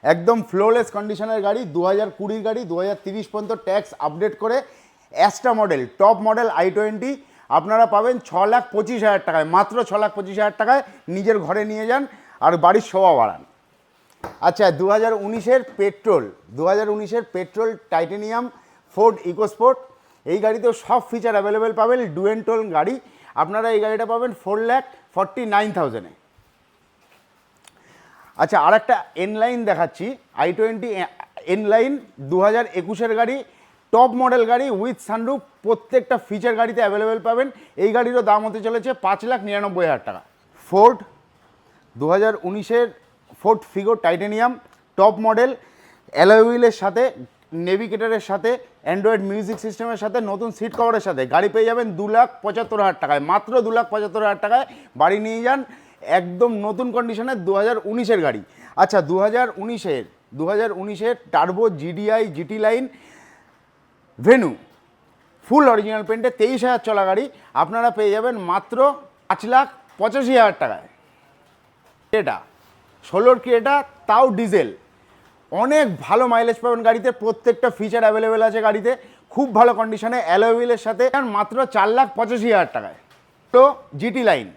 একদম ফ্লোলেস কন্ডিশনের গাড়ি, 2020 গাড়ি, 2030 পর্যন্ত ট্যাক্স আপডেট করে Astra model, top model i20 আপনারা পাবেন 6,25,000 টাকায়, মাত্র 6,25,000 টাকায়। নিজের ঘরে নিয়ে যান আর বাড়ির শোভা বাড়ান। আচ্ছা, 2019-এর পেট্রোল, 2019-এর পেট্রোল টাইটেনিয়াম ফোর্ড ইকোস্পোর্ট, এই গাড়িতেও সব ফিচার অ্যাভেলেবেল পাবেন। ডুয়েল টোন গাড়ি, আপনারা এই গাড়িটা পাবেন 4,49,000-এ। আচ্ছা, আর একটা এনলাইন দেখাচ্ছি, i20 এনলাইন 2021-এর গাড়ি, টপ মডেল গাড়ি উইথ সানরুফ, প্রত্যেকটা ফিচার গাড়িতে অ্যাভেলেবেল পাবেন। এই গাড়িরও দাম হতে চলেছে 5,99,000 টাকা। ফোর্ড 2019-এর Ford Figo titanium top model, alloy হুইলের সাথে, নেভিগেটরের সাথে, অ্যান্ড্রয়েড মিউজিক সিস্টেমের সাথে, নতুন সিট কভারের সাথে গাড়ি পেয়ে যাবেন 2,75,000 টাকায়, মাত্র 2,75,000 টাকায় বাড়ি নিয়ে যান। একদম নতুন কন্ডিশনের 2019-এর গাড়ি। আচ্ছা, 2019-এর turbo GDI GT line Venue full original পেন্টে 23,000 চলা গাড়ি আপনারা পেয়ে যাবেন মাত্র 5,85,000 টাকায়। এটা 16-র ক্রেটা, তাও ডিজেল, অনেক ভালো মাইলেজ পাবেন গাড়িতে, প্রত্যেকটা ফিচার অ্যাভেলেবেল আছে গাড়িতে, খুব ভালো কন্ডিশনে অ্যালয় হুইলের সাথে, মাত্র 4,85,000 টাকায়। তো জিটি লাইন,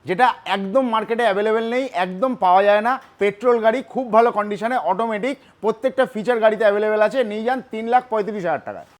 যেটা একদম মার্কেটে অ্যাভেলেবেল নেই, একদম পাওয়া যায় না, পেট্রোল গাড়ি, খুব ভালো কন্ডিশনে, অটোমেটিক, প্রত্যেকটা ফিচার গাড়িতে অ্যাভেলেবেল আছে, নিয়ে যান 3,35,000 টাকায়।